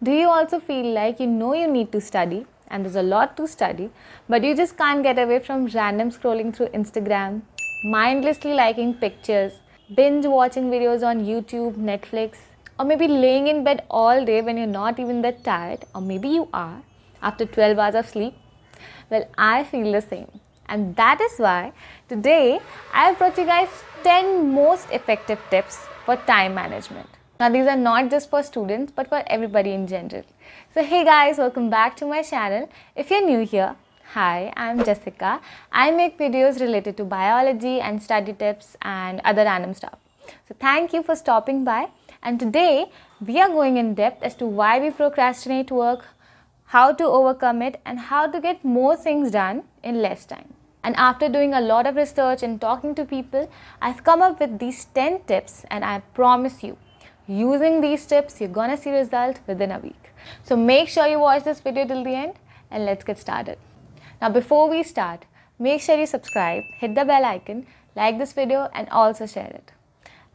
Do you also feel like you know you need to study and there's a lot to study, but you just can't get away from random scrolling through Instagram, mindlessly liking pictures, binge watching videos on YouTube, Netflix, or maybe laying in bed all day when you're not even that tired, or maybe you are after 12 hours of sleep? Well, I feel the same. And that is why today I have brought you guys 10 most effective tips for time management. Now, these are not just for students but for everybody in general. So, hey guys, welcome back to my channel. If you're new here, hi, I'm Jessica. I make videos related to biology and study tips and other random stuff. So, thank you for stopping by. And today we are going in depth as to why we procrastinate work, how to overcome it, and how to get more things done in less time. And after doing a lot of research and talking to people, I've come up with these 10 tips, and I promise you, using these tips, you're gonna see result within a week. So make sure you watch this video till the end and let's get started. Now before we start, make sure you subscribe, hit the bell icon, like this video and also share it.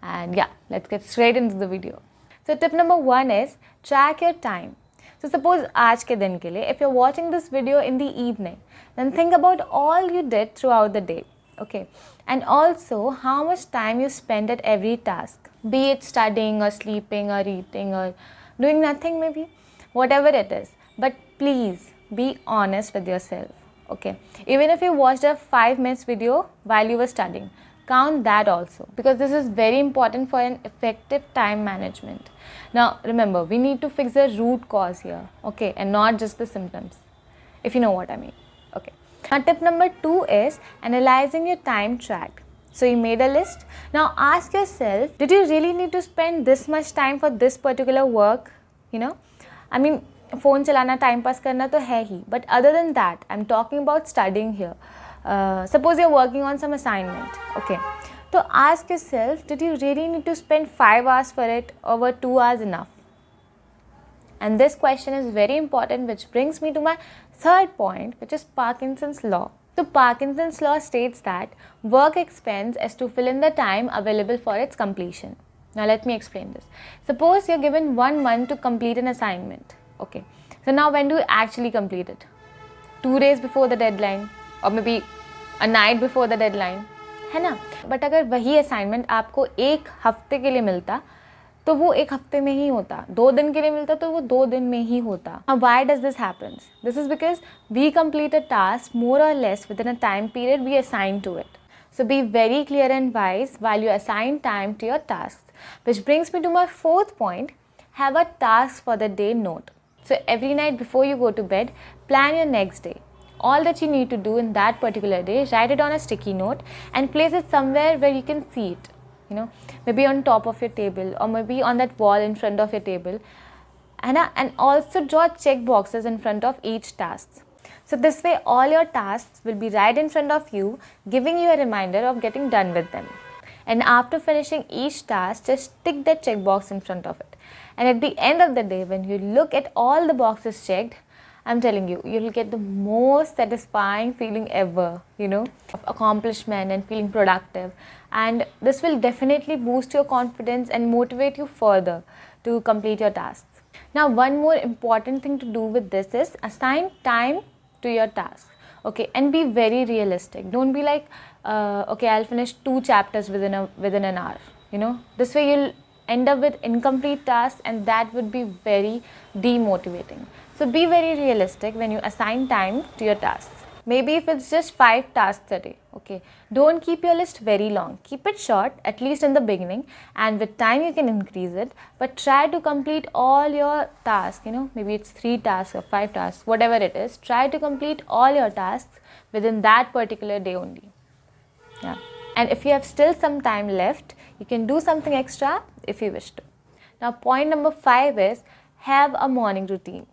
And yeah, let's get straight into the video. So tip number 1 is track your time. So suppose आज के दिन के लिए, if you're watching this video in the evening, then think about all you did throughout the day, okay? And also how much time you spend at every task, be it studying or sleeping or eating or doing nothing maybe, whatever it is. But please be honest with yourself, okay? Even if you watched a 5 minutes video while you were studying, count that also, because this is very important for an effective time management. Now remember, we need to fix the root cause here, okay, and not just the symptoms, if you know what I mean. Okay. Now tip number 2 is analyzing your time track. So you made a list. Now ask yourself, did you really need to spend this much time for this particular work? You know, I mean, phone chalana, time pass karna to hai hi, but other than that, I'm talking about studying here. Suppose you're working on some assignment, okay. So ask yourself, did you really need to spend 5 hours for it, or were 2 hours enough? And this question is very important, which brings me to my third point, which is Parkinson's Law. So Parkinson's Law states that work expense is to fill in the time available for its completion. Now let me explain this. Suppose you're given 1 month to complete an assignment, okay. So now when do you actually complete it? 2 days before the deadline, or maybe a night before the deadline, है ना? But अगर वही assignment आपको 1 हफ्ते के लिए मिलता तो वो 1 हफ्ते में ही होता, 2 दिन के लिए मिलता तो वो 2 दिन में ही होता. Now why does this happen? This is because we complete a task more or less within a time period we assign to it. So be very clear and wise while you assign time to your tasks. Which brings me to my 4th point, have a task for the day note. So every night before you go to bed, plan your next day. All that you need to do in that particular day, write it on a sticky note and place it somewhere where you can see it. You know, maybe on top of your table or maybe on that wall in front of your table. And also draw check boxes in front of each task. So this way all your tasks will be right in front of you, giving you a reminder of getting done with them. And after finishing each task, just tick that check box in front of it. And at the end of the day, when you look at all the boxes checked, I'm telling you, you'll get the most satisfying feeling ever, you know, of accomplishment and feeling productive. And this will definitely boost your confidence and motivate you further to complete your tasks. Now, one more important thing to do with this is assign time to your task, okay, and be very realistic. Don't be like, okay, I'll finish 2 chapters within an hour, you know. This way you'll end up with incomplete tasks and that would be very demotivating. So be very realistic when you assign time to your tasks. Maybe if it's just 5 tasks a day, okay, don't keep your list very long. Keep it short, at least in the beginning, and with time you can increase it, but try to complete all your tasks, you know, maybe it's 3 tasks or 5 tasks, whatever it is, try to complete all your tasks within that particular day only. Yeah. And if you have still some time left, you can do something extra if you wish to. Now point number 5 is have a morning routine.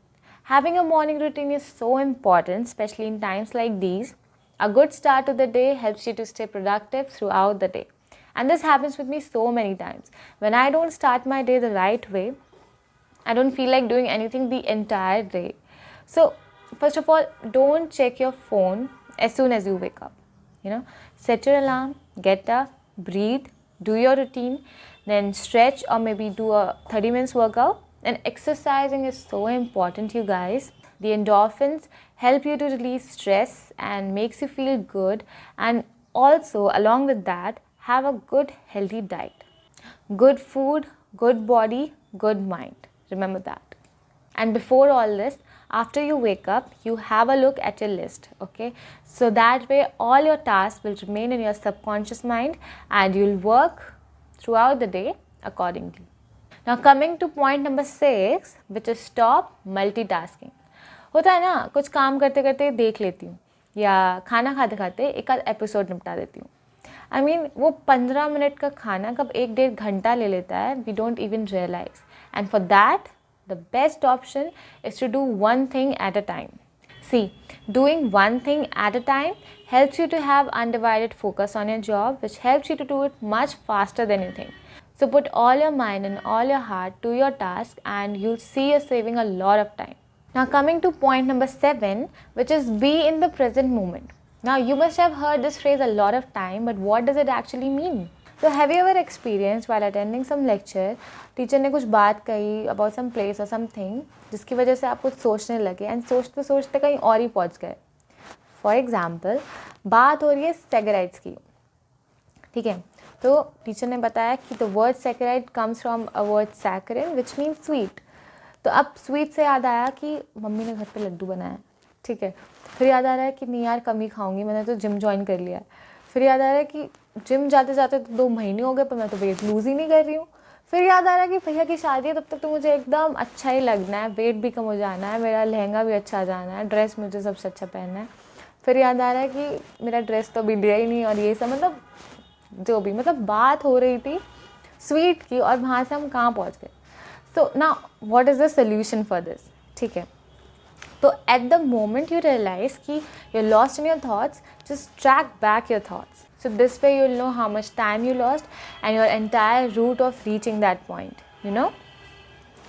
Having a morning routine is so important, especially in times like these. A good start to the day helps you to stay productive throughout the day. And this happens with me so many times. When I don't start my day the right way, I don't feel like doing anything the entire day. So first of all, don't check your phone as soon as you wake up. You know, set your alarm, get up, breathe, do your routine, then stretch or maybe do a 30 minutes workout And exercising is so important, you guys. The endorphins help you to release stress and makes you feel good, and also along with that, have a good healthy diet. Good food, good body, good mind. Remember that. And before all this, after you wake up, you have a look at your list, okay? So that way all your tasks will remain in your subconscious mind and you'll work throughout the day accordingly. Now coming to point number 6, which is stop multitasking. होता है ना, कुछ काम करते करते देख लेती हूँ या खाना खाते खाते एक आध एपिसोड निपटा देती हूँ. I mean, वो 15 मिनट का खाना कब 1-1.5 घंटा ले लेता है, we don't even realize. And for that, the best option is to do one thing at a time. See, doing one thing at a time helps you to have undivided focus on your job, which helps you to do it much faster than you think. So put all your mind and all your heart to your task and you'll see you're saving a lot of time. Now coming to point number 7, which is be in the present moment. Now you must have heard this phrase a lot of time, but what does it actually mean? So have you ever experienced while attending some lecture, teacher ने कुछ बात कही about some place or something, जिसकी वजह से आप कुछ सोचने लगे and सोचते सोचते कहीं और ही पहुंच गए. For example, बात हो रही है सैकराइड्स की, ठीक है. तो टीचर ने बताया कि the word saccharide comes from a word saccharin which means sweet. तो अब स्वीट से याद आया कि मम्मी ने घर पे लड्डू बनाया, ठीक है. फिर याद आ रहा है कि नहीं यार कम ही खाऊंगी, मैंने तो जिम ज्वाइन कर लिया है. फिर याद आ रहा है कि जिम जाते जाते तो 2 महीने हो गए पर मैं तो वेट लूज़ ही नहीं कर रही हूँ. फिर याद आ रहा है कि भैया की शादी है, तब तक तो मुझे एकदम अच्छा ही लगना है, वेट भी कम हो जाना है, मेरा लहंगा भी अच्छा जाना है, ड्रेस मुझे सबसे अच्छा पहनना है. फिर याद आ रहा है कि मेरा ड्रेस तो अभी लिया ही नहीं, और ये सब मतलब जो भी मतलब बात हो रही थी स्वीट की और वहाँ से हम कहाँ पहुँच गए. So now what is the solution for this, ठीक है. तो at the moment you realise कि you are lost in your thoughts, just track back your thoughts. So this way you'll know how much time you lost and your entire route of reaching that point, you know.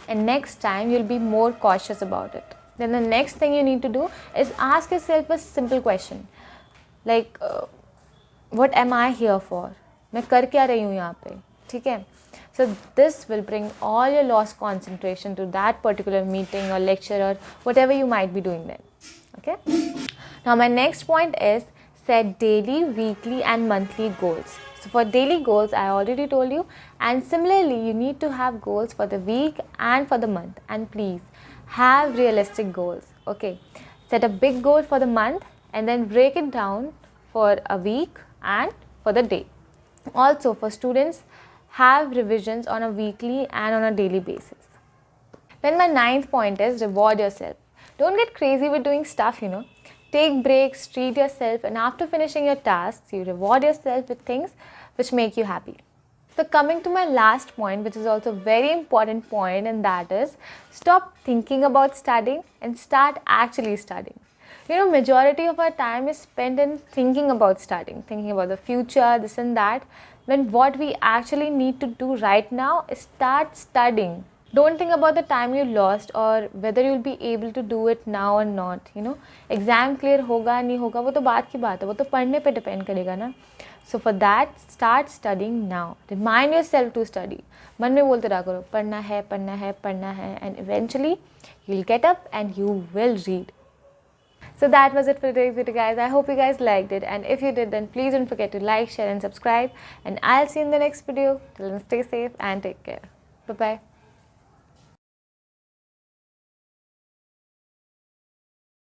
And next time you'll be more cautious about it. Then the next thing you need to do is ask yourself a simple question like what am I here for? मैं कर क्या रही हूँ यहाँ पे, ठीक है. So this will bring all your lost concentration to that particular meeting or lecture or whatever you might be doing then. Okay. Now my next point is set daily, weekly and monthly goals. So for daily goals, I already told you, and similarly you need to have goals for the week and for the month, and please have realistic goals. Okay, set a big goal for the month and then break it down for a week and for the day. Also for students, have revisions on a weekly and on a daily basis. Then my 9th point is reward yourself. Don't get crazy with doing stuff, you know. Take breaks, treat yourself, and after finishing your tasks, you reward yourself with things which make you happy. So coming to my last point, which is also a very important point, and that is stop thinking about studying and start actually studying. You know, majority of our time is spent in thinking about studying, thinking about the future, this and that, when what we actually need to do right now is start studying. Don't think about the time you lost or whether you'll be able to do it now or not, you know. Exam clear होगा नहीं होगा वो तो बात की बात है, वो तो पढ़ने पे depend करेगा ना. So for that, start studying now. Remind yourself to study. मन में बोलते रहा करो पढ़ना है पढ़ना है पढ़ना है, and eventually you'll get up and you will read. So that was it for today's video, guys. I hope you guys liked it, and if you did, then please don't forget to like, share and subscribe, and I'll see you in the next video. Till then, stay safe and take care. Bye bye.